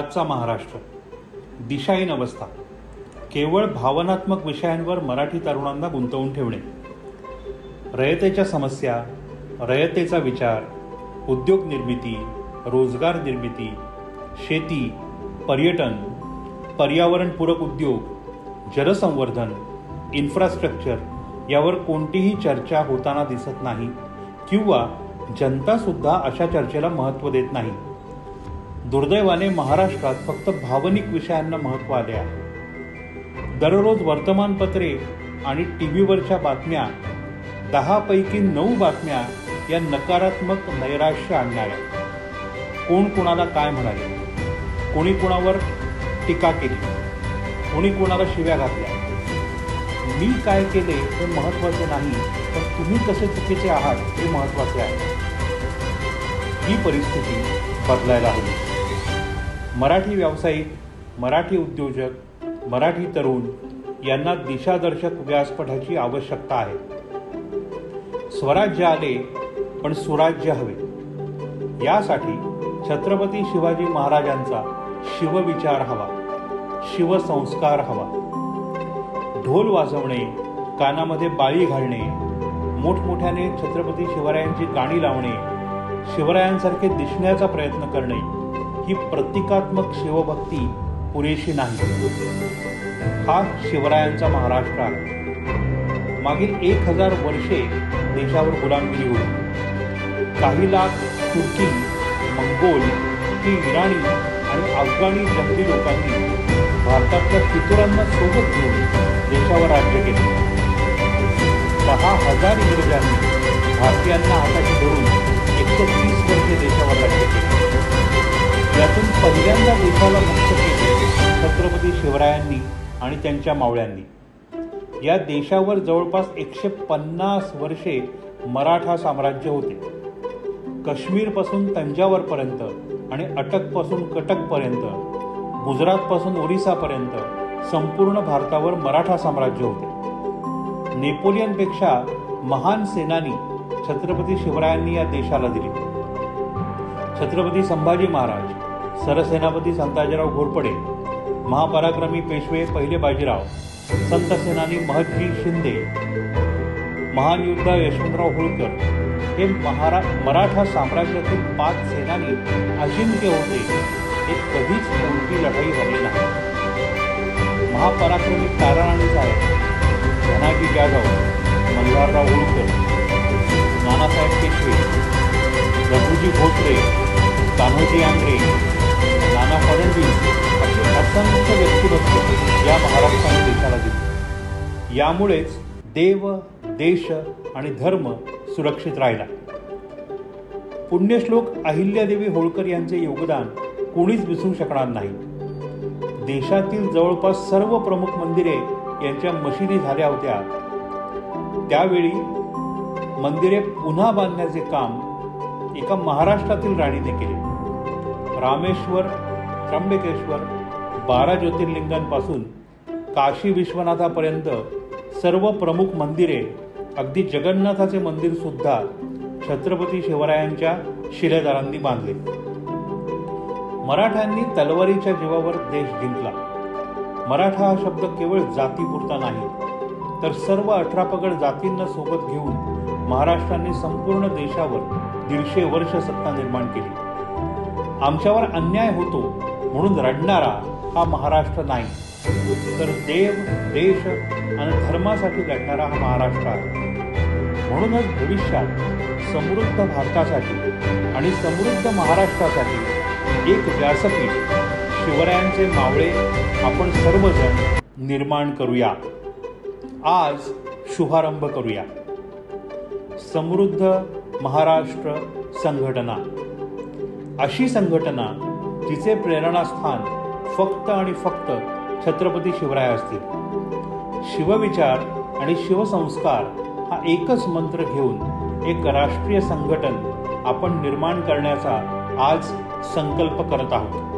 आजचा महाराष्ट्र दिशाहीन अवस्था. केवळ भावनात्मक विषयांवर मराठी तरुणांना गुंतवून ठेवणे. रयतेच्या समस्या, रयतेचा विचार, उद्योग निर्मिती, रोजगार निर्मिती, शेती, पर्यटन, पर्यावरणपूरक उद्योग, जलसंवर्धन, इन्फ्रास्ट्रक्चर यावर कोणतीही चर्चा होताना दिसत नाही किंवा जनतासुद्धा अशा चर्चेला महत्त्व देत नाही. दुर्दैवाने महाराष्ट्रात फक्त भावनिक विषयांना महत्त्व आले आहे. दररोज वर्तमानपत्रे आणि टीव्हीवरच्या बातम्या 10 पैकी 9 बातम्या या नकारात्मक नैराश्य आणणाऱ्या. कोण कोणाला काय म्हणाले, कोणी कोणावर टीका केली, कोणी कोणाला शिव्या घातल्या. मी काय केले हे महत्त्वाचे नाही, तर तुम्ही कसे चुकीचे आहात हे महत्त्वाचे आहे. ही परिस्थिती बदलायला हवी. मराठी व्यावसायिक, मराठी उद्योजक, मराठी तरुण यांना दिशादर्शक व्यासपीठाची आवश्यकता आहे. स्वराज्य आले पण सुराज्य हवे. यासाठी छत्रपती शिवाजी महाराजांचा शिवविचार हवा, शिवसंस्कार हवा. ढोल वाजवणे, कानामध्ये बाळी घालणे, मोठमोठ्याने छत्रपती शिवरायांची गाणी लावणे, शिवरायांसारखे दिसण्याचा प्रयत्न करणे ही प्रतिकात्मक शिवभक्ती पुरेशी नाही. हा शिवरायांचा महाराष्ट्र आहे. मागील 1000 वर्षे देशावर गुलामगिरी होती. काही लाख तुर्की, मंगोल, इराणी आणि अफगाणी जंगली लोकांनी भारतातल्या फितुरांना सोबत घेऊन देशावर राज्य केले. 10,000 इंग्रजांनी भारतीयांना हाताशी धरून 130 वर्षे देशावर राज्य केले. यातून पहिल्यांदा देशाला मुक्त केले छत्रपती शिवरायांनी आणि त्यांच्या मावळ्यांनी. या देशावर जवळपास 150 वर्षे मराठा साम्राज्य होते. काश्मीरपासून तंजावरपर्यंत आणि अटकपासून कटकपर्यंत, गुजरातपासून ओरिसापर्यंत संपूर्ण भारतावर मराठा साम्राज्य होते. नेपोलियनपेक्षा महान सेनानी छत्रपती शिवरायांनी या देशाला दिली. छत्रपती संभाजी महाराज, सरसेनापती संताजीराव घोरपडे, महापराक्रमी पेशवे पहिले बाजीराव, संत सेनानी महदजी शिंदे, महान योद्धा यशवंतराव होळकर हे मराठा साम्राज्यातील 5 सेनानी अजिंक्य होते. हे कधीच कोणती लढाई हरले नाही. महापराक्रमी ताराराणी साहेब, धनाजी जाधव, मल्हारराव होळकर, नानासाहेब पेशवे, रघुजी भोसले, कान्होजी आंग्रे, नाना फडणवीस असे असंख्य व्यक्तिमत्व या महाराष्ट्राने देशाला दिले. यामुळेच देव, देश आणि धर्म सुरक्षित राहिला. पुण्यश्लोक अहिल्यादेवी होळकर यांचे योगदान कोणीच विसरू शकणार नाही. देशातील जवळपास सर्व प्रमुख मंदिरे यांच्या मशिदी झाल्या होत्या. त्यावेळी मंदिरे पुन्हा बांधण्याचे काम एका महाराष्ट्रातील राणीने केले. रामेश्वर, त्र्यंबकेश्वर, 12 ज्योतिर्लिंगांपासून काशी विश्वनाथापर्यंत सर्व प्रमुख मंदिरे, अगदी जगन्नाथाचे मंदिर सुद्धा छत्रपती शिवरायांच्या शिलेदारांनी बांधले. मराठ्यांनी तलवारीच्या जीवावर देश जिंकला. मराठा हा शब्द केवळ जातीपुरता नाही, तर सर्व 18 पगड जातींना सोबत घेऊन महाराष्ट्राने संपूर्ण देशावर 150 वर्ष सत्ता निर्माण केली. आमच्यावर अन्याय होतो म्हणून रडणारा हा महाराष्ट्र नाही, तर देव, देश आणि धर्मासाठी लढणारा हा महाराष्ट्र आहे. म्हणूनच भविष्यात समृद्ध भारतासाठी आणि समृद्ध महाराष्ट्रासाठी एक व्यासपीठ शिवरायांचे मावळे आपण सर्वजण निर्माण करूया. आज शुभारंभ करूया. समृद्ध महाराष्ट्र संघटना, अशी संघटना जिचे प्रेरणास्थान फक्त आणि फक्त छत्रपती शिवराय असतील. शिवविचार आणि शिवसंस्कार हा एकच मंत्र घेऊन एक राष्ट्रीय संघटन आपण निर्माण करण्याचा आज संकल्प करत आहोत.